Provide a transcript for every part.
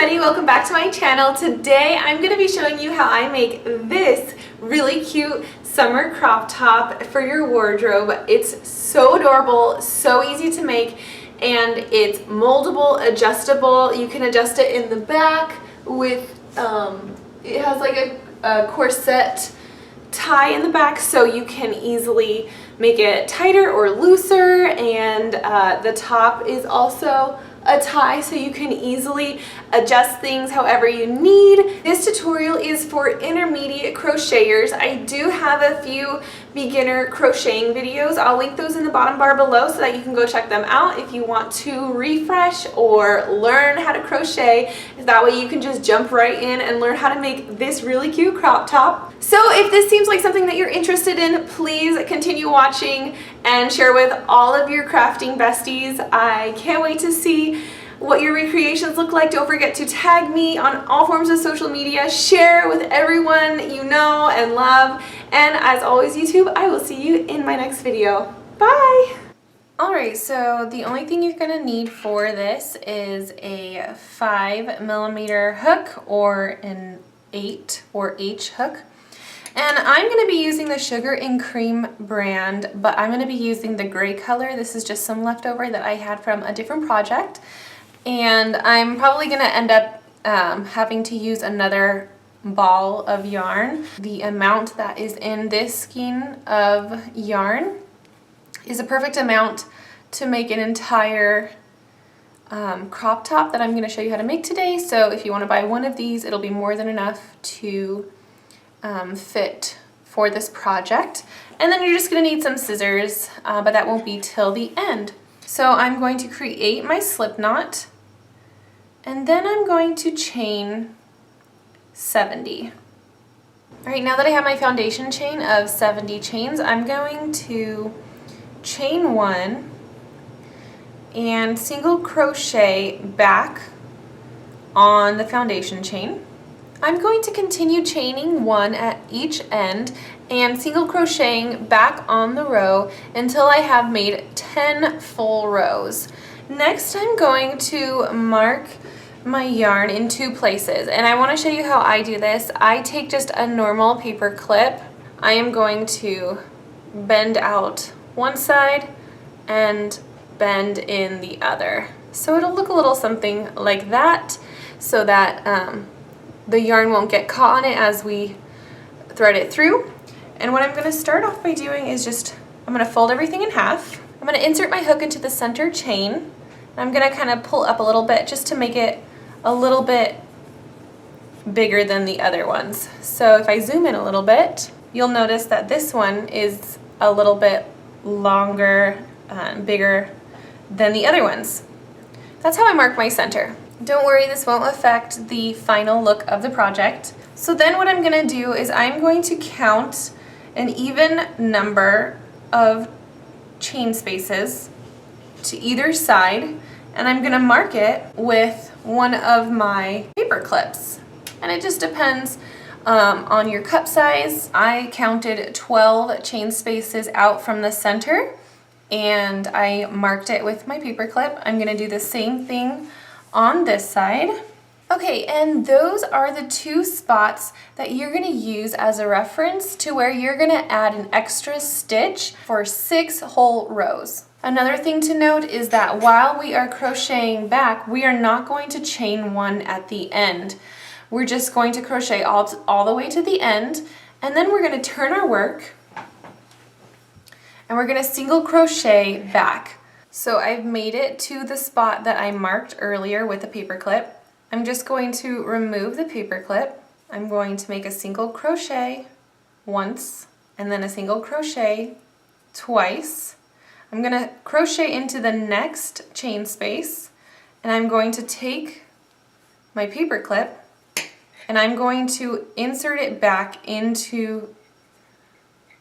everybody, welcome back to my channel. Today I'm going to be showing you how I make this really cute summer crop top for your wardrobe. It's so adorable, so easy to make, and it's moldable, adjustable. You can adjust it in the back with, it has like a corset tie in the back, so you can easily make it tighter or looser, and the top is also a tie, so you can easily adjust things however you need. This tutorial is for intermediate crocheters. I do have a few beginner crocheting videos. I'll link those in the bottom bar below so that you can go check them out if you want to refresh or learn how to crochet. That way you can just jump right in and learn how to make this really cute crop top. So if this seems like something that you're interested in, please continue watching and share with all of your crafting besties. I can't wait to see what your recreations look like. Don't forget to tag me on all forms of social media, share with everyone you know and love, and as always YouTube, I will see you in my next video. Bye! Alright, so the only thing you're going to need for this is a 5mm hook or an 8 or H hook. And I'm going to be using the Sugar and Cream brand, but I'm going to be using the gray color. This is just some leftover that I had from a different project. And I'm probably going to end up having to use another ball of yarn. The amount that is in this skein of yarn is a perfect amount to make an entire crop top that I'm going to show you how to make today. So if you want to buy one of these, it'll be more than enough to fit for this project. And then you're just going to need some scissors, but that won't be till the end. So I'm going to create my slip knot, and then I'm going to chain 70. All right, now that I have my foundation chain of 70 chains, I'm going to chain 1 and single crochet back on the foundation chain. I'm going to continue chaining 1 at each end and single crocheting back on the row until I have made 10 full rows. Next, I'm going to mark my yarn in 2 places, and I want to show you how I do this. I take just a normal paper clip. I am going to bend out one side and bend in the other. So it'll look a little something like that, so that the yarn won't get caught on it as we thread it through. And what I'm going to start off by doing is I'm going to fold everything in half. I'm going to insert my hook into the center chain. I'm going to kind of pull up a little bit just to make it a little bit bigger than the other ones. So if I zoom in a little bit, you'll notice that this one is a little bit longer, bigger than the other ones. That's how I mark my center. Don't worry, this won't affect the final look of the project. So then what I'm going to do is I'm going to count an even number of chain spaces to either side, and I'm going to mark it with one of my paper clips. And it just depends on your cup size. I counted 12 chain spaces out from the center, and I marked it with my paper clip. I'm going to do the same thing on this side. Okay, and those are the 2 spots that you're going to use as a reference to where you're going to add an extra stitch for 6 whole rows. Another thing to note is that while we are crocheting back, we are not going to chain 1 at the end. We're just going to crochet all the way to the end, and then we're going to turn our work and we're going to single crochet back. So I've made it to the spot that I marked earlier with the paper clip. I'm just going to remove the paper clip. I'm going to make a single crochet once and then a single crochet twice. I'm going to crochet into the next chain space, and I'm going to take my paper clip and I'm going to insert it back into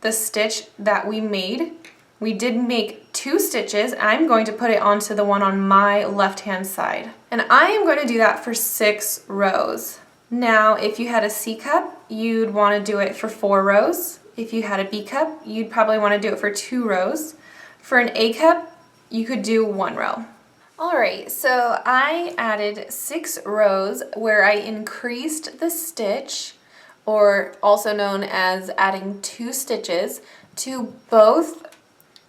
the stitch that we made. We did make 2 stitches. I'm going to put it onto the one on my left hand side. And I am going to do that for 6 rows. Now, if you had a C cup, you'd want to do it for 4 rows. If you had a B cup, you'd probably want to do it for 2 rows. For an A cup, you could do 1 row. Alright, so I added 6 rows where I increased the stitch, or also known as adding 2 stitches, to both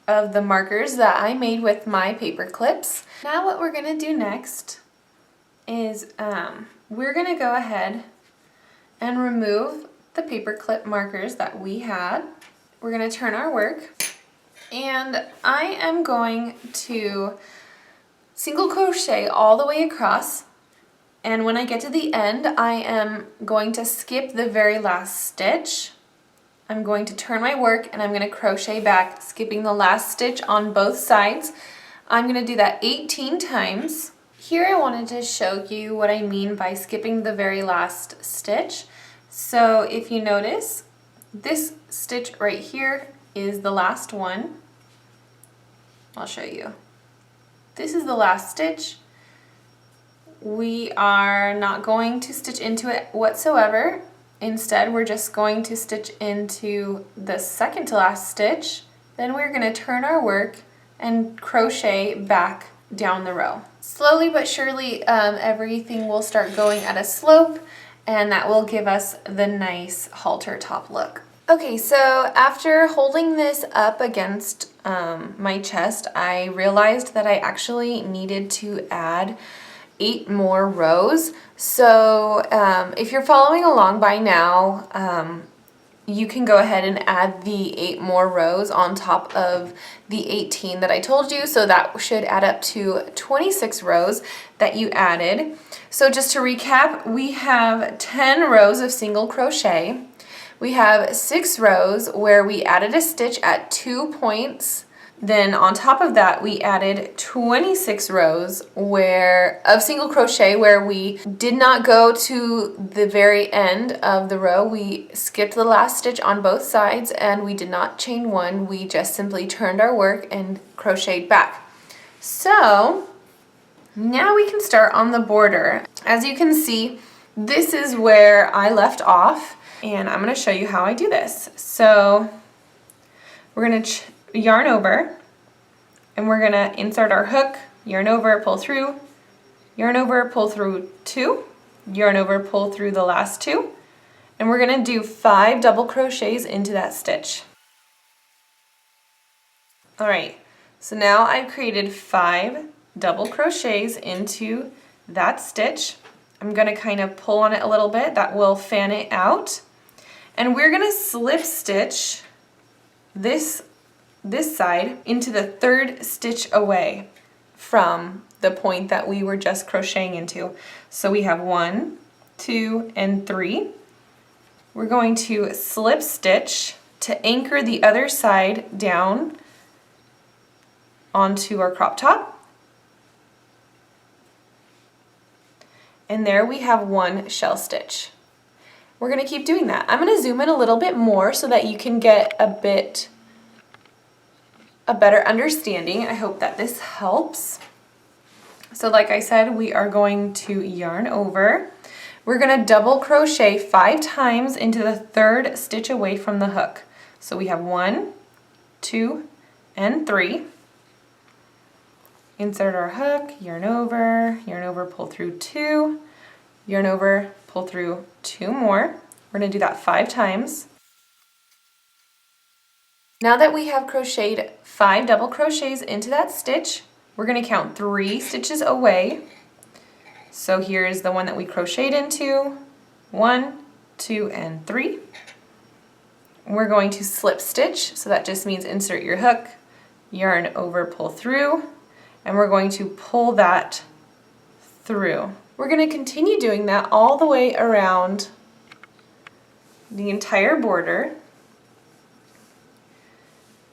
of the markers that I made with my paper clips. Now what we're going to do next is we're going to go ahead and remove the paper clip markers that we had. We're going to turn our work, and I am going to single crochet all the way across, and when I get to the end I am going to skip the very last stitch. I'm going to turn my work and I'm going to crochet back, skipping the last stitch on both sides. I'm going to do that 18 times. Here I wanted to show you what I mean by skipping the very last stitch. So if you notice, this stitch right here is the last one. I'll show you. This is the last stitch. We are not going to stitch into it whatsoever. Instead, we're just going to stitch into the second to last stitch. Then we're going to turn our work and crochet back down the row. Slowly but surely, everything will start going at a slope, and that will give us the nice halter top look. Okay, so after holding this up against my chest, I realized that I actually needed to add 8 more rows. So if you're following along by now, you can go ahead and add the 8 more rows on top of the 18 that I told you. So that should add up to 26 rows that you added. So just to recap, we have 10 rows of single crochet. We have 6 rows where we added a stitch at 2 points. Then on top of that, we added 26 rows of single crochet where we did not go to the very end of the row. We skipped the last stitch on both sides and we did not chain one. We just simply turned our work and crocheted back. So now we can start on the border. As you can see, this is where I left off, and I'm going to show you how I do this. So we're going to yarn over, and we're going to insert our hook, yarn over, pull through, yarn over, pull through 2, yarn over, pull through the last 2, and we're going to do 5 double crochets into that stitch. Alright, so now I've created 5 double crochets into that stitch. I'm going to kind of pull on it a little bit. That will fan it out. And we're going to slip stitch this side into the 3rd stitch away from the point that we were just crocheting into. So we have 1, 2, and 3. We're going to slip stitch to anchor the other side down onto our crop top. And there we have 1 shell stitch. We're going to keep doing that. I'm going to zoom in a little bit more so that you can get a better understanding. I hope that this helps. So like I said, we are going to yarn over. We're going to double crochet 5 times into the 3rd stitch away from the hook. So we have 1, 2, and 3. Insert our hook, yarn over, pull through 2, yarn over, pull through 2 more. We're going to do that 5 times. Now that we have crocheted 5 double crochets into that stitch, we're going to count 3 stitches away. So here's the one that we crocheted into, 1, 2, and 3. We're going to slip stitch, so that just means insert your hook, yarn over, pull through, and we're going to pull that through. We're going to continue doing that all the way around the entire border.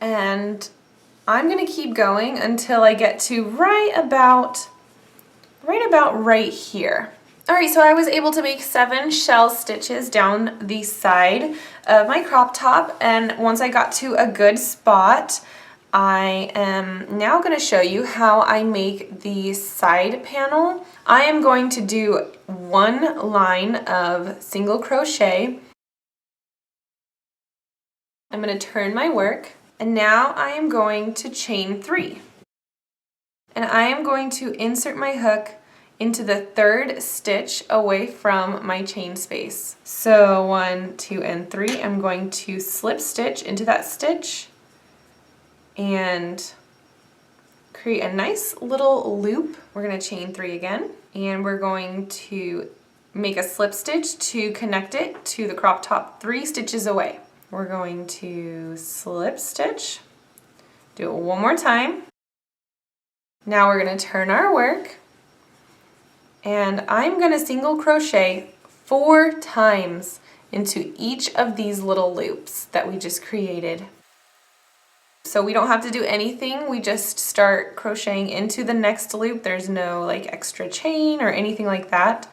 And I'm going to keep going until I get to right about right here. Alright, so I was able to make 7 shell stitches down the side of my crop top, and once I got to a good spot, I am now going to show you how I make the side panel. I am going to do 1 line of single crochet. I'm going to turn my work, and now I am going to chain 3. And I am going to insert my hook into the third stitch away from my chain space. So 1, 2, and 3, I'm going to slip stitch into that stitch and create a nice little loop. We're going to chain 3 again, and we're going to make a slip stitch to connect it to the crop top 3 stitches away. We're going to slip stitch, do it one more time. Now we're going to turn our work, and I'm going to single crochet 4 times into each of these little loops that we just created. So we don't have to do anything, we just start crocheting into the next loop. There's no like extra chain or anything like that.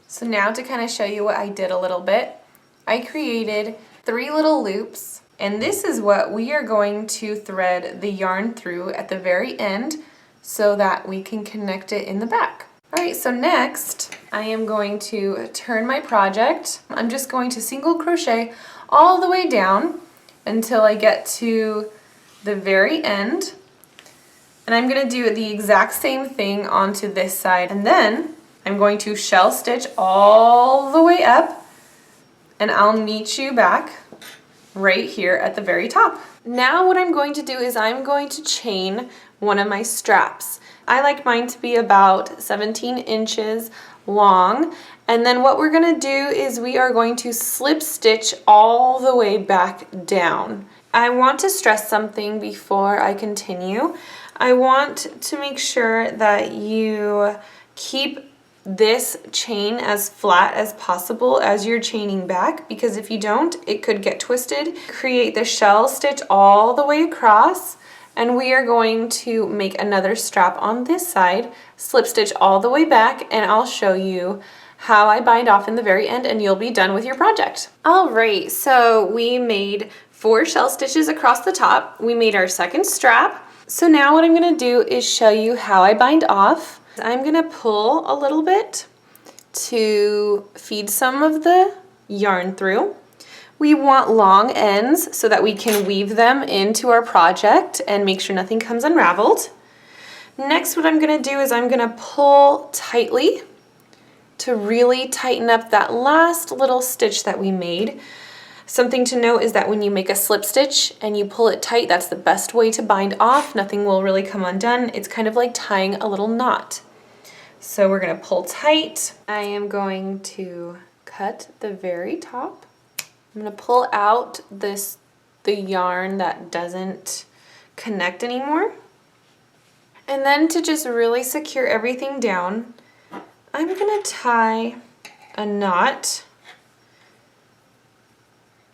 So now to kind of show you what I did a little bit, I created 3 little loops, and this is what we are going to thread the yarn through at the very end so that we can connect it in the back. Alright, so next I am going to turn my project. I'm just going to single crochet all the way down until I get to the very end. And I'm going to do the exact same thing onto this side. And then I'm going to shell stitch all the way up, and I'll meet you back right here at the very top. Now what I'm going to do is I'm going to chain one of my straps. I like mine to be about 17 inches long, and then what we're going to do is we are going to slip stitch all the way back down. I want to stress something before I continue. I want to make sure that you keep this chain as flat as possible as you're chaining back, because if you don't, it could get twisted. Create the shell stitch all the way across, and we are going to make another strap on this side, slip stitch all the way back, and I'll show you how I bind off in the very end, and you'll be done with your project. Alright, so we made 4 shell stitches across the top. We made our second strap. So now what I'm going to do is show you how I bind off. I'm going to pull a little bit to feed some of the yarn through. We want long ends so that we can weave them into our project and make sure nothing comes unraveled. Next, what I'm going to do is I'm going to pull tightly to really tighten up that last little stitch that we made. Something to note is that when you make a slip stitch and you pull it tight, that's the best way to bind off. Nothing will really come undone. It's kind of like tying a little knot. So we're going to pull tight. I am going to cut the very top. I'm going to pull out the yarn that doesn't connect anymore. And then to just really secure everything down, I'm going to tie a knot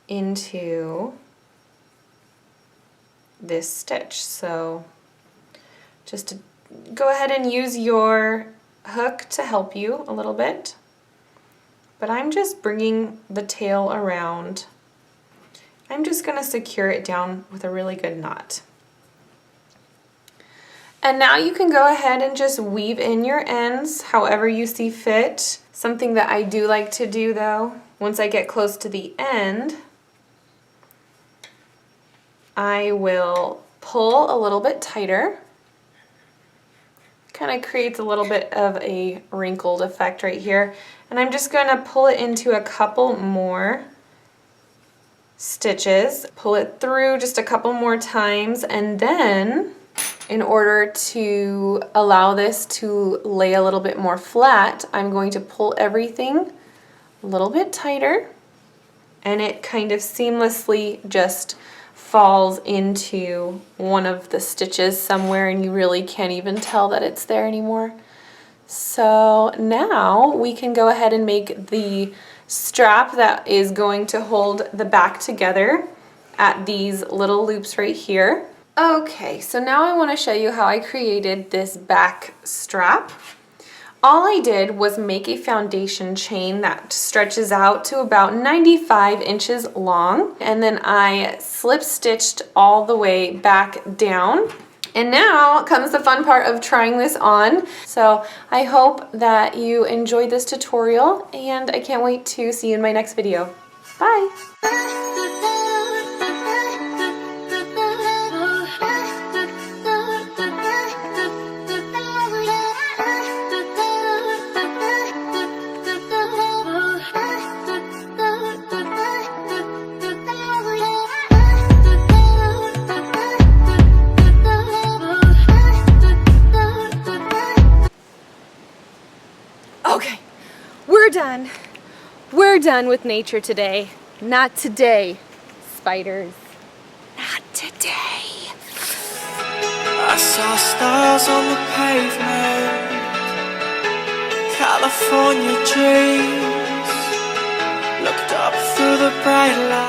into this stitch. So just to go ahead and use your hook to help you a little bit. But I'm just bringing the tail around. I'm just going to secure it down with a really good knot. And now you can go ahead and just weave in your ends however you see fit. Something that I do like to do though, once I get close to the end, I will pull a little bit tighter. Kind of creates a little bit of a wrinkled effect right here. And I'm just going to pull it into a couple more stitches. Pull it through just a couple more times, and then in order to allow this to lay a little bit more flat, I'm going to pull everything a little bit tighter, and it kind of seamlessly just falls into one of the stitches somewhere, and you really can't even tell that it's there anymore. So now we can go ahead and make the strap that is going to hold the back together at these little loops right here. Okay, so now I want to show you how I created this back strap. All I did was make a foundation chain that stretches out to about 95 inches long, and then I slip stitched all the way back down. And now comes the fun part of trying this on. So I hope that you enjoyed this tutorial, and I can't wait to see you in my next video. Bye! done. We're done with nature today. Not today, spiders. Not today. I saw stars on the pavement, California dreams, looked up through the bright light.